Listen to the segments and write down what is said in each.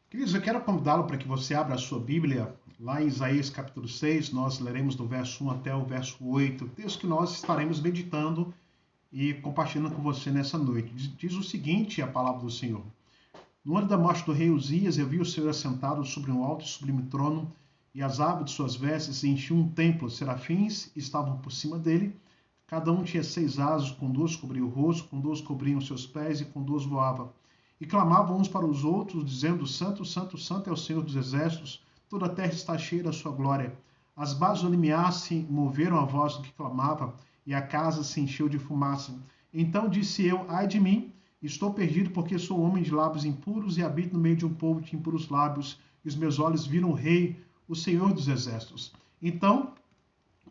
Queridos, eu quero convidá-lo para que você abra a sua Bíblia, lá em Isaías capítulo 6, nós leremos do verso 1 até o verso 8, texto que nós estaremos meditando e compartilhando com você nessa noite. Diz o seguinte, a palavra do Senhor. No ano da morte do rei Uzias, eu vi o Senhor assentado sobre um alto e sublime trono, e as abas de suas vestes enchiam um templo. Os serafins estavam por cima dele, cada um tinha 6 asas, com 2 cobria o rosto, com 2 cobriam os seus pés e com 2 voava. E clamavam uns para os outros, dizendo: Santo, Santo, Santo é o Senhor dos exércitos, toda a terra está cheia da sua glória. As bases do limiar se moveram à voz do que clamava, e a casa se encheu de fumaça. Então disse eu: Ai de mim, estou perdido, porque sou homem de lábios impuros e habito no meio de um povo de impuros lábios, e os meus olhos viram o Rei, o Senhor dos exércitos. Então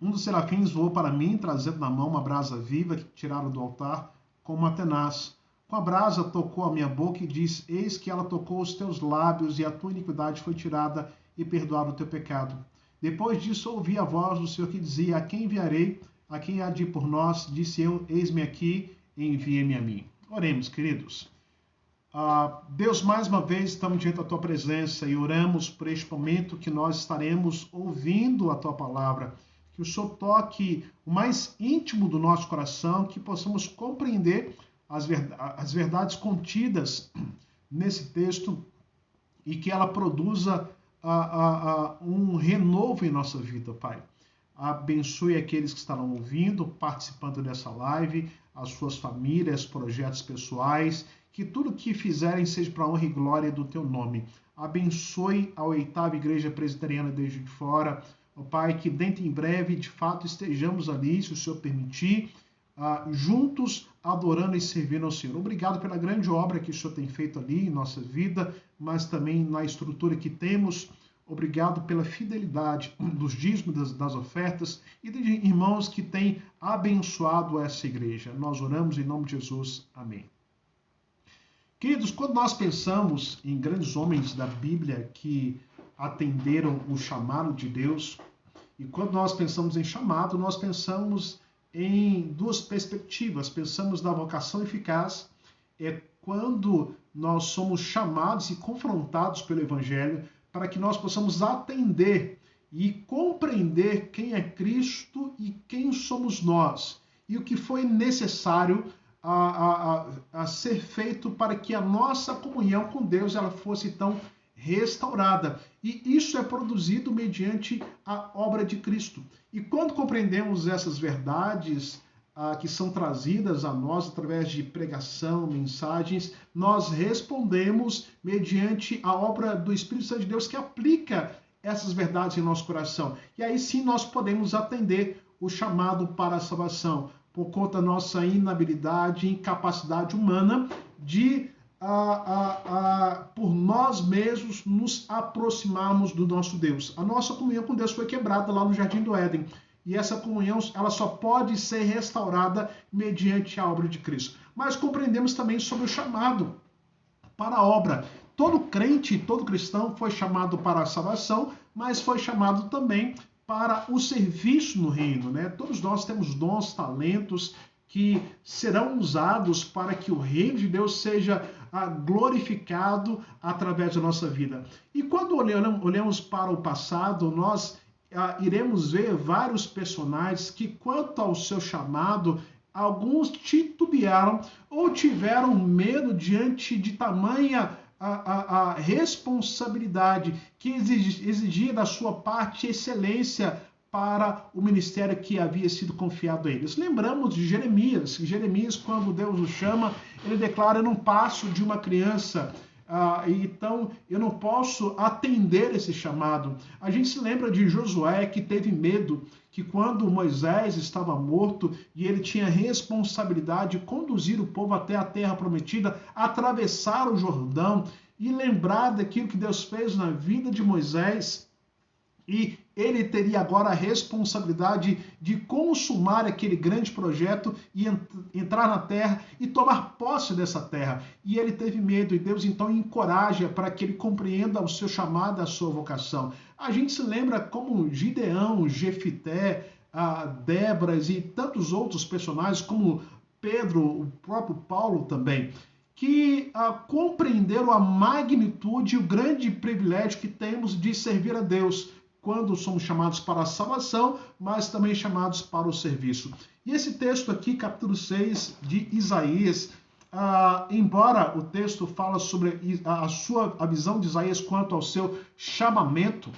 um dos serafins voou para mim, trazendo na mão uma brasa viva que tiraram do altar com uma tenaz. Com a brasa tocou a minha boca e disse: Eis que ela tocou os teus lábios, e a tua iniquidade foi tirada, e perdoado o teu pecado. Depois disso ouvi a voz do Senhor que dizia: A quem enviarei? A quem há de ir por nós? Disse eu: Eis-me aqui, envia-me a mim. Oremos, queridos. Deus, mais uma vez estamos diante da tua presença e oramos por este momento que nós estaremos ouvindo a tua palavra. Que o Senhor toque o mais íntimo do nosso coração, que possamos compreender as verdades contidas nesse texto e que ela produza um renovo em nossa vida, Pai. Abençoe aqueles que estarão ouvindo, participando dessa live, as suas famílias, projetos pessoais, que tudo que fizerem seja para a honra e glória do teu nome. Abençoe a 8ª Igreja Presbiteriana desde de fora, ó Pai, que dentro em breve, de fato, estejamos ali, se o Senhor permitir, juntos adorando e servindo ao Senhor. Obrigado pela grande obra que o Senhor tem feito ali em nossa vida, mas também na estrutura que temos. Obrigado pela fidelidade dos dízimos, das ofertas e de irmãos que têm abençoado essa igreja. Nós oramos em nome de Jesus. Amém. Queridos, quando nós pensamos em grandes homens da Bíblia que atenderam o chamado de Deus, e quando nós pensamos em chamado, nós pensamos em duas perspectivas. Pensamos na vocação eficaz, é quando nós somos chamados e confrontados pelo Evangelho para que nós possamos atender e compreender quem é Cristo e quem somos nós, e o que foi necessário a ser feito para que a nossa comunhão com Deus ela fosse tão restaurada. E isso é produzido mediante a obra de Cristo. E quando compreendemos essas verdades que são trazidas a nós através de pregação, mensagens, nós respondemos mediante a obra do Espírito Santo de Deus que aplica essas verdades em nosso coração. E aí sim nós podemos atender o chamado para a salvação, por conta da nossa inabilidade e incapacidade humana de por nós mesmos nos aproximarmos do nosso Deus. A nossa comunhão com Deus foi quebrada lá no Jardim do Éden. E essa comunhão ela só pode ser restaurada mediante a obra de Cristo. Mas compreendemos também sobre o chamado para a obra. Todo crente, todo cristão foi chamado para a salvação, mas foi chamado também para o serviço no reino, né? Todos nós temos dons, talentos que serão usados para que o reino de Deus seja glorificado através da nossa vida. E quando olhamos para o passado, nós iremos ver vários personagens que, quanto ao seu chamado, alguns titubearam ou tiveram medo diante de tamanha a responsabilidade que exigia da sua parte excelência para o ministério que havia sido confiado a eles. Lembramos de Jeremias. Jeremias, quando Deus o chama, ele declara: eu não passo de uma criança, então eu não posso atender esse chamado. A gente se lembra de Josué, que teve medo, que quando Moisés estava morto e ele tinha responsabilidade de conduzir o povo até a terra prometida, atravessar o Jordão e lembrar daquilo que Deus fez na vida de Moisés, e ele teria agora a responsabilidade de consumar aquele grande projeto e entrar na terra e tomar posse dessa terra. E ele teve medo, e Deus então encoraja para que ele compreenda o seu chamado, a sua vocação. A gente se lembra como Gideão, Jefité, Débora e tantos outros personagens, como Pedro, o próprio Paulo também, que compreenderam a magnitude e o grande privilégio que temos de servir a Deus, quando somos chamados para a salvação, mas também chamados para o serviço. E esse texto aqui, capítulo 6 de Isaías, embora o texto fala sobre a visão de Isaías quanto ao seu chamamento,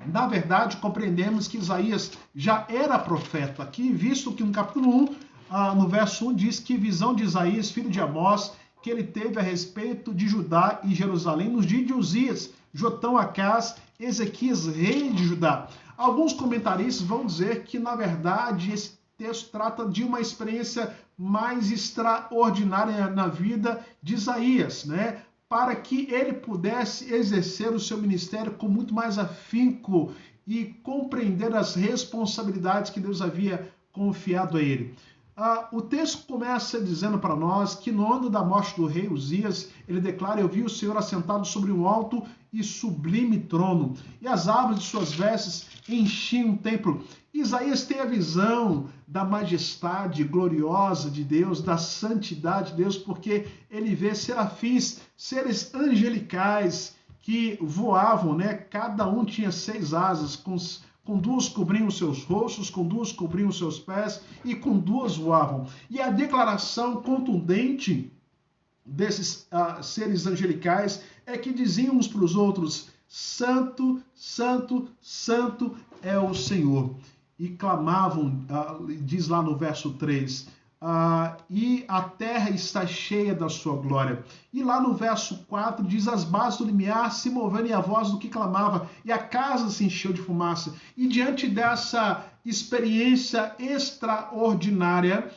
na verdade, compreendemos que Isaías já era profeta aqui, visto que no capítulo 1, no verso 1, diz que visão de Isaías, filho de Amós, que ele teve a respeito de Judá e Jerusalém nos dias de Uzias, Jotão, Acás, Ezequias, rei de Judá. Alguns comentaristas vão dizer que, na verdade, esse texto trata de uma experiência mais extraordinária na vida de Isaías, né? Para que ele pudesse exercer o seu ministério com muito mais afinco e compreender as responsabilidades que Deus havia confiado a ele. O texto começa dizendo para nós que no ano da morte do rei Uzias, ele declara: eu vi o Senhor assentado sobre um alto e sublime trono, e as árvores de suas vestes enchiam o templo. Isaías tem a visão da majestade gloriosa de Deus, da santidade de Deus, porque ele vê serafins, seres angelicais que voavam, né? Cada um tinha 6 asas, com 2 cobriam os seus rostos, com 2 cobriam os seus pés e com 2 voavam. E a declaração contundente desses seres angelicais é que diziam uns para os outros: Santo, Santo, Santo é o Senhor. E clamavam, diz lá no verso 3, e a terra está cheia da sua glória. E lá no verso 4 diz: as bases do limiar se moveram e a voz do que clamava, e a casa se encheu de fumaça. E diante dessa experiência extraordinária,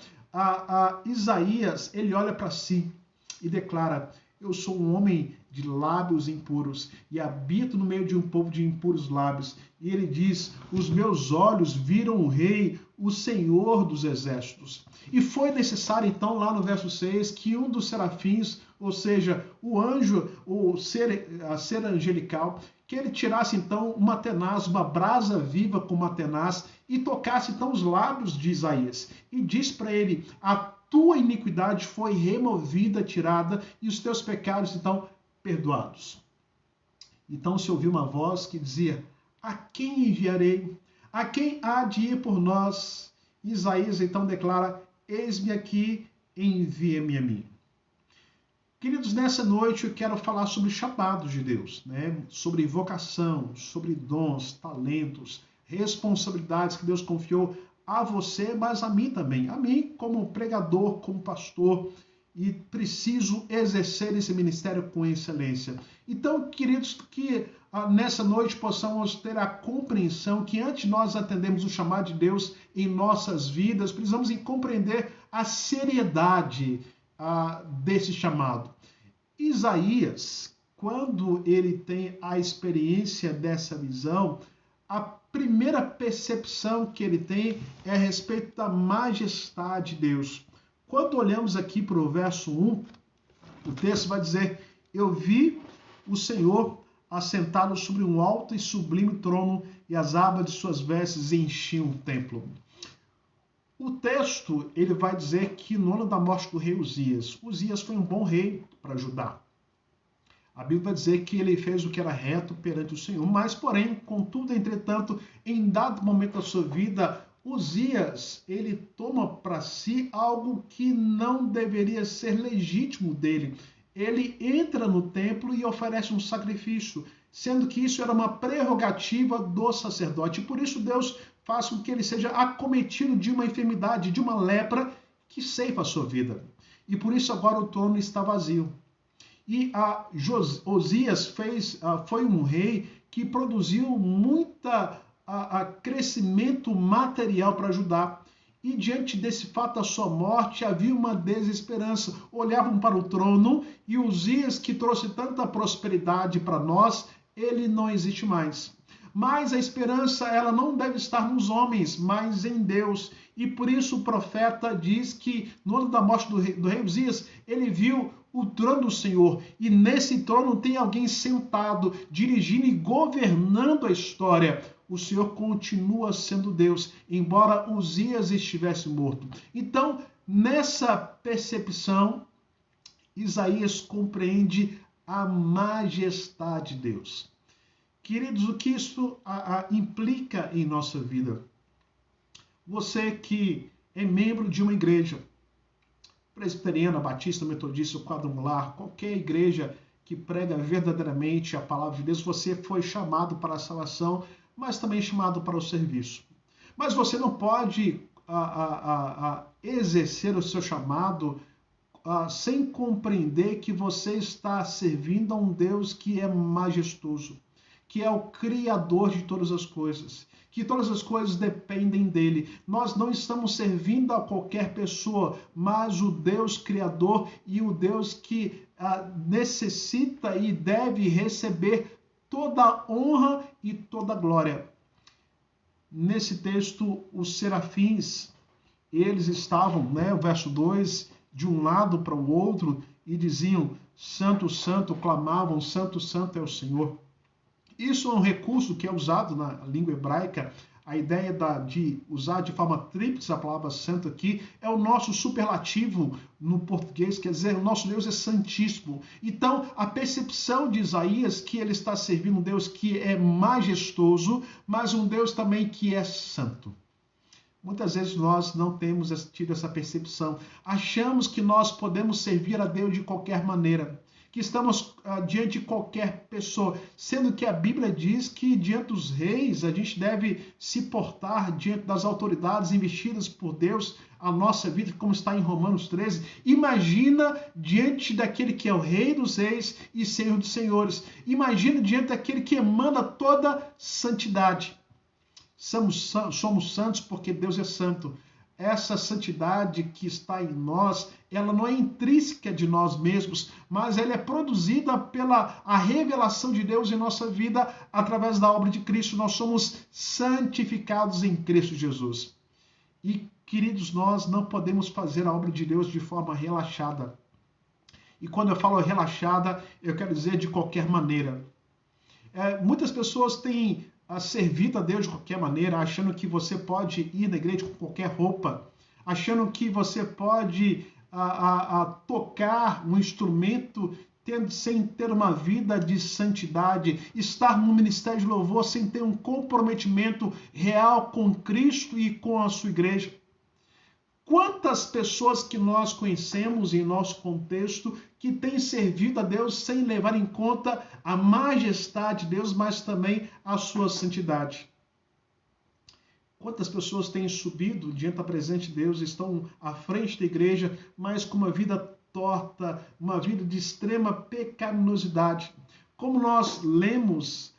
Isaías, ele olha para si e declara: eu sou um homem de lábios impuros e habito no meio de um povo de impuros lábios. E ele diz: os meus olhos viram o rei, o Senhor dos exércitos. E foi necessário então, lá no verso 6, que um dos serafins, ou seja, o anjo, a ser angelical, que ele tirasse então uma tenaz, uma brasa viva com uma tenaz, e tocasse então os lábios de Isaías. E diz para ele: a tua iniquidade foi removida, tirada, e os teus pecados então perdoados. Então se ouviu uma voz que dizia: a quem enviarei? A quem há de ir por nós? Isaías então declara: eis-me aqui, envia-me a mim. Queridos, nessa noite eu quero falar sobre chamados de Deus, né? Sobre vocação, sobre dons, talentos, responsabilidades que Deus confiou a você, mas a mim também. A mim como pregador, como pastor, e preciso exercer esse ministério com excelência. Então, queridos, que nessa noite possamos ter a compreensão que antes de nós atendermos o chamado de Deus em nossas vidas, precisamos compreender a seriedade desse chamado. Isaías, quando ele tem a experiência dessa visão, a primeira percepção que ele tem é a respeito da majestade de Deus. Quando olhamos aqui para o verso 1, o texto vai dizer: eu vi o Senhor assentado sobre um alto e sublime trono, e as abas de suas vestes enchiam o templo. O texto ele vai dizer que no ano da morte do rei Uzias foi um bom rei para Judá. A Bíblia vai dizer que ele fez o que era reto perante o Senhor, mas, porém, contudo, entretanto, em dado momento da sua vida, Uzias, ele toma para si algo que não deveria ser legítimo dele. Ele entra no templo e oferece um sacrifício, sendo que isso era uma prerrogativa do sacerdote. E por isso Deus faz com que ele seja acometido de uma enfermidade, de uma lepra que ceifa a sua vida. E por isso agora o trono está vazio. E Uzias foi um rei que produziu muita crescimento material para Judá. E diante desse fato da sua morte, havia uma desesperança. Olhavam para o trono e Uzias, que trouxe tanta prosperidade para nós, ele não existe mais. Mas a esperança, ela não deve estar nos homens, mas em Deus. E por isso o profeta diz que no ano da morte do rei Uzias, ele viu o trono do Senhor, e nesse trono tem alguém sentado, dirigindo e governando a história. O Senhor continua sendo Deus, embora Uzias estivesse morto. Então, nessa percepção, Isaías compreende a majestade de Deus. Queridos, o que isso implica em nossa vida? Você que é membro de uma igreja, presbiteriana, batista, metodista, quadrangular, qualquer igreja que prega verdadeiramente a palavra de Deus, você foi chamado para a salvação, mas também chamado para o serviço. Mas você não pode exercer o seu chamado sem compreender que você está servindo a um Deus que é majestoso, que é o Criador de todas as coisas, que todas as coisas dependem dele. Nós não estamos servindo a qualquer pessoa, mas o Deus Criador e o Deus que necessita e deve receber toda a honra e toda a glória. Nesse texto, os serafins, eles estavam, o verso 2, de um lado para o outro e diziam: Santo, Santo, clamavam, Santo, Santo é o Senhor. Isso é um recurso que é usado na língua hebraica. A ideia de usar de forma tríplice a palavra santo aqui é o nosso superlativo no português, quer dizer, o nosso Deus é santíssimo. Então, a percepção de Isaías que ele está servindo um Deus que é majestoso, mas um Deus também que é santo. Muitas vezes nós não temos tido essa percepção. Achamos que nós podemos servir a Deus de qualquer maneira, que estamos diante de qualquer pessoa, sendo que a Bíblia diz que diante dos reis a gente deve se portar diante das autoridades investidas por Deus a nossa vida, como está em Romanos 13. Imagina diante daquele que é o Rei dos Reis e Senhor dos Senhores. Imagina diante daquele que emana toda santidade. Somos santos porque Deus é santo. Essa santidade que está em nós, ela não é intrínseca de nós mesmos, mas ela é produzida pela a revelação de Deus em nossa vida através da obra de Cristo. Nós somos santificados em Cristo Jesus. E, queridos, nós não podemos fazer a obra de Deus de forma relaxada. E quando eu falo relaxada, eu quero dizer de qualquer maneira. Muitas pessoas têm servido a Deus de qualquer maneira, achando que você pode ir na igreja com qualquer roupa, achando que você pode tocar um instrumento sem ter uma vida de santidade, estar no ministério de louvor sem ter um comprometimento real com Cristo e com a sua igreja. Quantas pessoas que nós conhecemos em nosso contexto que têm servido a Deus sem levar em conta a majestade de Deus, mas também a sua santidade? Quantas pessoas têm subido diante da presença de Deus, estão à frente da igreja, mas com uma vida torta, uma vida de extrema pecaminosidade? Como nós lemos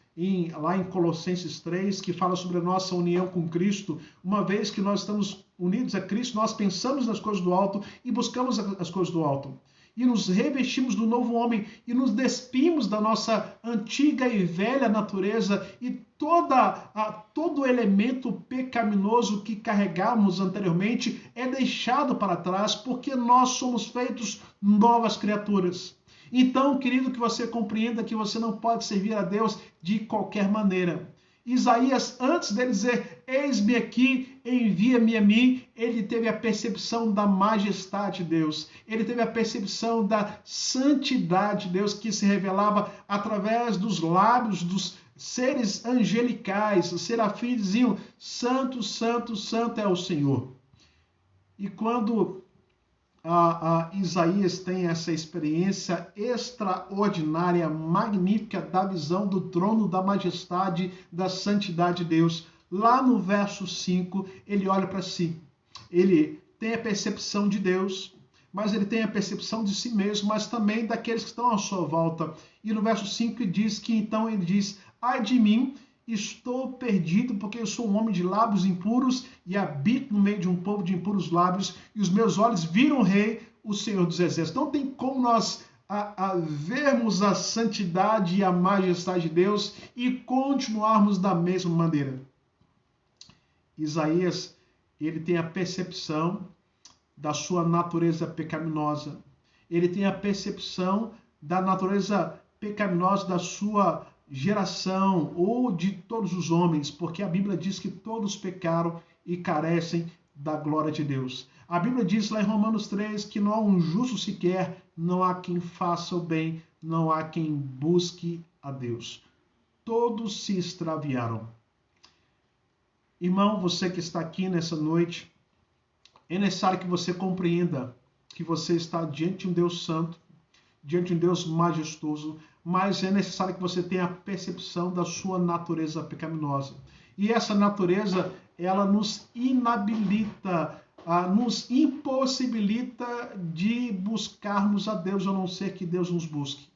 lá em Colossenses 3, que fala sobre a nossa união com Cristo, uma vez que nós estamos unidos a Cristo, nós pensamos nas coisas do alto e buscamos as coisas do alto. E nos revestimos do novo homem e nos despimos da nossa antiga e velha natureza e todo elemento pecaminoso que carregamos anteriormente é deixado para trás, porque nós somos feitos novas criaturas. Então, querido, que você compreenda que você não pode servir a Deus de qualquer maneira. Isaías, antes dele dizer, eis-me aqui, envia-me a mim, ele teve a percepção da majestade de Deus. Ele teve a percepção da santidade de Deus que se revelava através dos lábios dos seres angelicais. Os serafins diziam, santo, santo, santo é o Senhor. E quando Isaías tem essa experiência extraordinária, magnífica da visão do trono da majestade, da santidade de Deus. Lá no verso 5, ele olha para si. Ele tem a percepção de Deus, mas ele tem a percepção de si mesmo, mas também daqueles que estão à sua volta. E no verso 5 diz que então ele diz, ai de mim, estou perdido, porque eu sou um homem de lábios impuros e habito no meio de um povo de impuros lábios, e os meus olhos viram o Rei, o Senhor dos Exércitos. Não tem como nós vermos a santidade e a majestade de Deus e continuarmos da mesma maneira. Isaías, ele tem a percepção da sua natureza pecaminosa. Ele tem a percepção da natureza pecaminosa da sua geração ou de todos os homens, porque a Bíblia diz que todos pecaram e carecem da glória de Deus. A Bíblia diz lá em Romanos 3 que não há um justo sequer, não há quem faça o bem, não há quem busque a Deus. Todos se extraviaram. Irmão, você que está aqui nessa noite, é necessário que você compreenda que você está diante de um Deus santo, diante de um Deus majestoso, mas é necessário que você tenha a percepção da sua natureza pecaminosa. E essa natureza, ela nos inabilita, nos impossibilita de buscarmos a Deus, a não ser que Deus nos busque.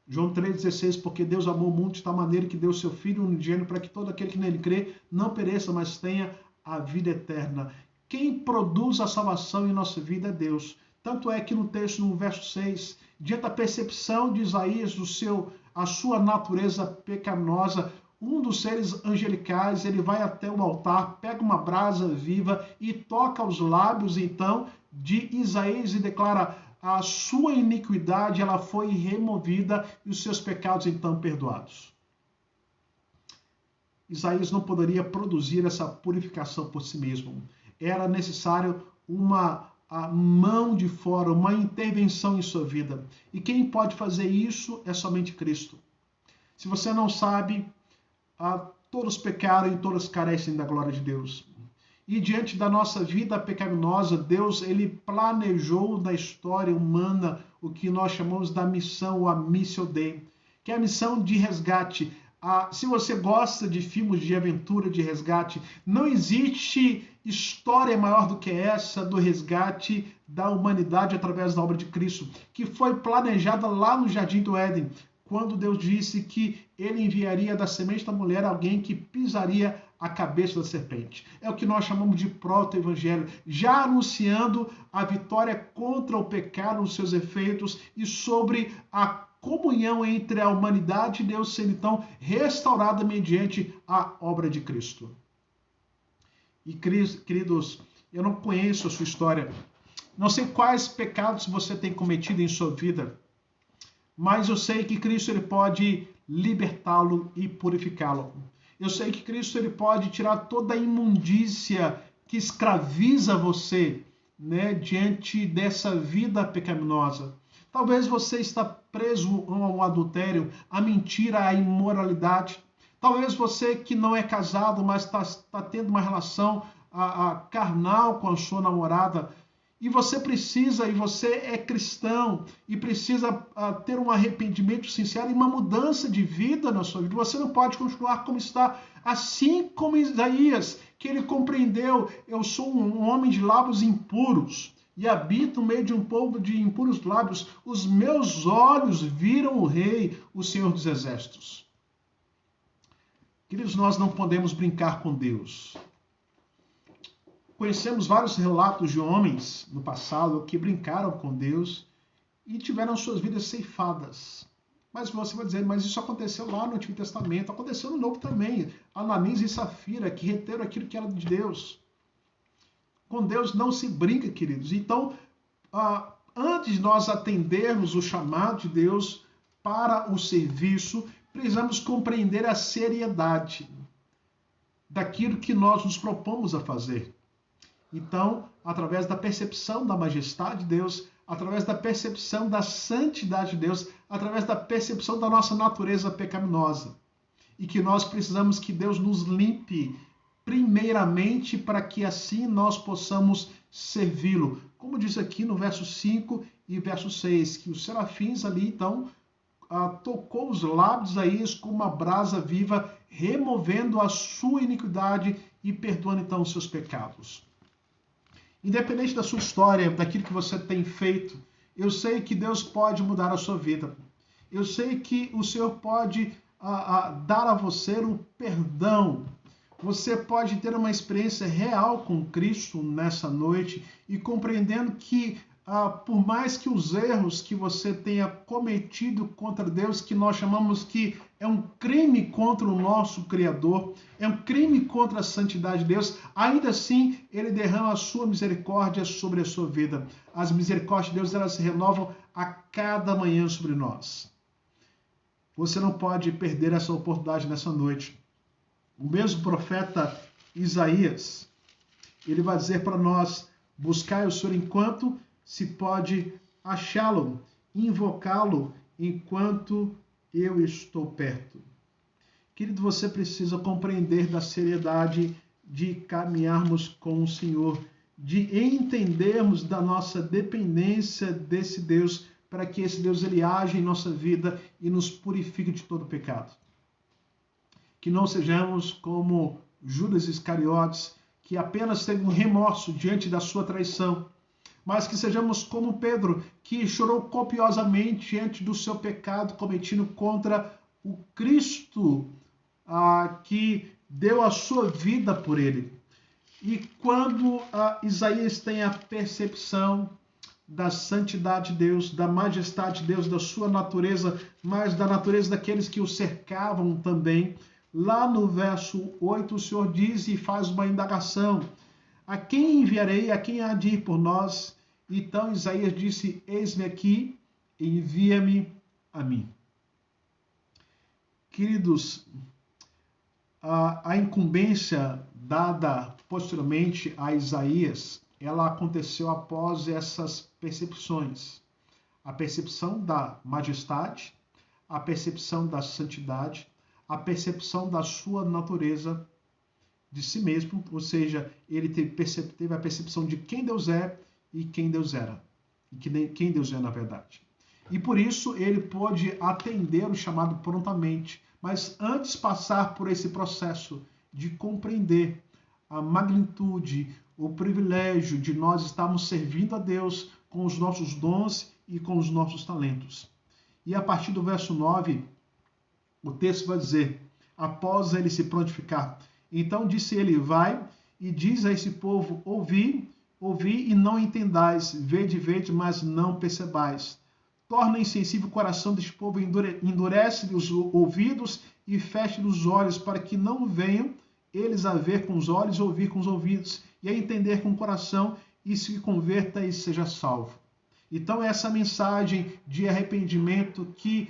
João 3,16, porque Deus amou o mundo de tal maneira que deu seu Filho unigênito para que todo aquele que nele crê não pereça, mas tenha a vida eterna. Quem produz a salvação em nossa vida é Deus. Tanto é que no texto, no verso 6, diante da percepção de Isaías, a sua natureza pecaminosa, um dos seres angelicais, ele vai até o altar, pega uma brasa viva e toca os lábios, então, de Isaías e declara: a sua iniquidade ela foi removida e os seus pecados então perdoados. Isaías não poderia produzir essa purificação por si mesmo. Era necessário uma mão de fora, uma intervenção em sua vida. E quem pode fazer isso é somente Cristo. Se você não sabe, todos pecaram e todos carecem da glória de Deus. E diante da nossa vida pecaminosa, Deus ele planejou na história humana o que nós chamamos da missão, a Missio Dei, que é a missão de resgate. Se você gosta de filmes de aventura, de resgate, não existe história maior do que essa do resgate da humanidade através da obra de Cristo, que foi planejada lá no Jardim do Éden, quando Deus disse que ele enviaria da semente da mulher alguém que pisaria a cabeça da serpente. É o que nós chamamos de proto-evangelho, já anunciando a vitória contra o pecado, os seus efeitos e sobre a comunhão entre a humanidade e Deus sendo então restaurada mediante a obra de Cristo. E queridos, eu não conheço a sua história, não sei quais pecados você tem cometido em sua vida, mas eu sei que Cristo ele pode libertá-lo e purificá-lo. Eu sei que Cristo ele pode tirar toda a imundícia que escraviza você, né, diante dessa vida pecaminosa. Talvez você está preso ao adultério, à mentira, à imoralidade. Talvez você que não é casado, mas está tendo uma relação carnal com a sua namorada, e você é cristão, e precisa ter um arrependimento sincero e uma mudança de vida na sua vida. Você não pode continuar como está, assim como Isaías, que ele compreendeu: eu sou um homem de lábios impuros, e habito no meio de um povo de impuros lábios. Os meus olhos viram o Rei, o Senhor dos Exércitos. Queridos, nós não podemos brincar com Deus. Conhecemos vários relatos de homens no passado que brincaram com Deus e tiveram suas vidas ceifadas. Mas você vai dizer, mas isso aconteceu lá no Antigo Testamento, aconteceu no Novo também. Ananias e Safira, que reteram aquilo que era de Deus. Com Deus não se brinca, queridos. Então, antes de nós atendermos o chamado de Deus para o serviço, precisamos compreender a seriedade daquilo que nós nos propomos a fazer. Então, através da percepção da majestade de Deus, através da percepção da santidade de Deus, através da percepção da nossa natureza pecaminosa. E que nós precisamos que Deus nos limpe primeiramente para que assim nós possamos servi-lo. Como diz aqui no verso 5 e verso 6, que os serafins ali, então, tocou os lábios de Isaías com uma brasa viva, removendo a sua iniquidade e perdoando então os seus pecados. Independente da sua história, daquilo que você tem feito, eu sei que Deus pode mudar a sua vida. Eu sei que o Senhor pode dar a você o perdão. Você pode ter uma experiência real com Cristo nessa noite e compreendendo que, por mais que os erros que você tenha cometido contra Deus, que nós chamamos que é um crime contra o nosso Criador, é um crime contra a santidade de Deus, ainda assim Ele derrama a sua misericórdia sobre a sua vida. As misericórdias de Deus, elas se renovam a cada manhã sobre nós. Você não pode perder essa oportunidade nessa noite. O mesmo profeta Isaías, ele vai dizer para nós: buscai o Senhor enquanto se pode achá-lo, invocá-lo enquanto eu estou perto. Querido, você precisa compreender da seriedade de caminharmos com o Senhor, de entendermos da nossa dependência desse Deus, para que esse Deus ele age em nossa vida e nos purifique de todo pecado. Que não sejamos como Judas Iscariotes, que apenas teve um remorso diante da sua traição, mas que sejamos como Pedro, que chorou copiosamente diante do seu pecado cometido contra o Cristo, que deu a sua vida por ele. E quando Isaías tem a percepção da santidade de Deus, da majestade de Deus, da sua natureza, mas da natureza daqueles que o cercavam também, lá no verso 8, o Senhor diz e faz uma indagação: a quem enviarei, a quem há de ir por nós? Então Isaías disse: eis-me aqui, envia-me a mim. Queridos, a incumbência dada posteriormente a Isaías, ela aconteceu após essas percepções. A percepção da majestade, a percepção da santidade, a percepção da sua natureza de si mesmo, ou seja, ele teve a percepção de quem Deus é e quem Deus era, e quem Deus é na verdade. E por isso ele pôde atender o chamado prontamente, mas antes passar por esse processo de compreender a magnitude, o privilégio de nós estarmos servindo a Deus com os nossos dons e com os nossos talentos. E a partir do verso 9, o texto vai dizer, após ele se prontificar, então disse ele: vai e diz a esse povo: ouvi e não entendais, vede, mas não percebais. Torna insensível o coração deste povo, endurece-lhe os ouvidos e feche-lhe os olhos, para que não venham eles a ver com os olhos, ouvir com os ouvidos, e a entender com o coração, e se converta e seja salvo. Então essa mensagem de arrependimento que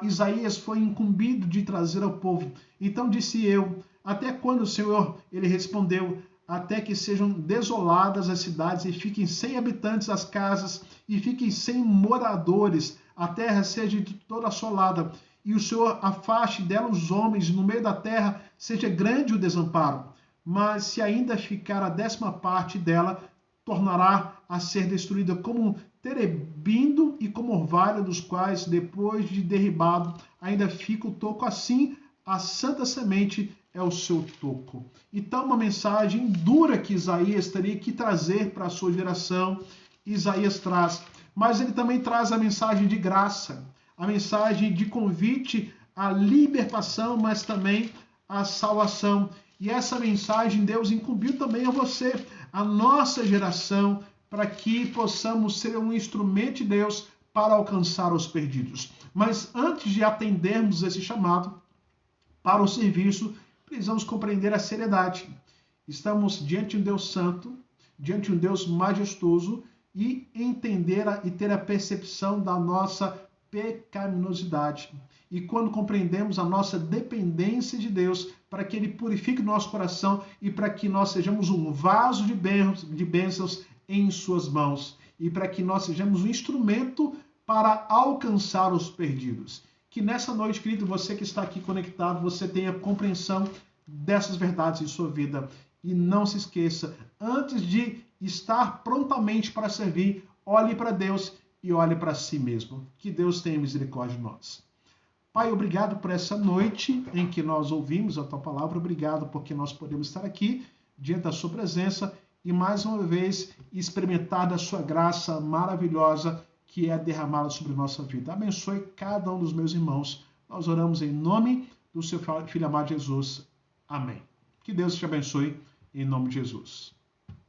Isaías foi incumbido de trazer ao povo. Então disse eu: até quando, Senhor? Ele respondeu: até que sejam desoladas as cidades e fiquem sem habitantes as casas e fiquem sem moradores, a terra seja de toda assolada, e o Senhor afaste dela os homens, no meio da terra seja grande o desamparo. Mas se ainda ficar a 10ª parte dela, tornará a ser destruída como terebindo e como orvalho, dos quais, depois de derribado, ainda fica o toco. Assim, a santa semente é o seu toco. Então, uma mensagem dura que Isaías teria que trazer para a sua geração, Isaías traz. Mas ele também traz a mensagem de graça, a mensagem de convite à libertação, mas também à salvação. E essa mensagem Deus incumbiu também a você, a nossa geração, para que possamos ser um instrumento de Deus para alcançar os perdidos. Mas antes de atendermos esse chamado para o serviço, precisamos compreender a seriedade. Estamos diante de um Deus santo, diante de um Deus majestoso, e entender e ter a percepção da nossa pecaminosidade. E quando compreendemos a nossa dependência de Deus, para que Ele purifique o nosso coração e para que nós sejamos um vaso de bênçãos em suas mãos, e para que nós sejamos um instrumento para alcançar os perdidos. Que nessa noite, querido, você que está aqui conectado, você tenha compreensão dessas verdades em sua vida. E não se esqueça, antes de estar prontamente para servir, olhe para Deus e olhe para si mesmo. Que Deus tenha misericórdia de nós. Pai, obrigado por essa noite em que nós ouvimos a Tua palavra. Obrigado porque nós podemos estar aqui diante da Sua presença e mais uma vez experimentar da Sua graça maravilhosa que é derramada sobre nossa vida. Abençoe cada um dos meus irmãos. Nós oramos em nome do Seu Filho amado Jesus. Amém. Que Deus te abençoe em nome de Jesus.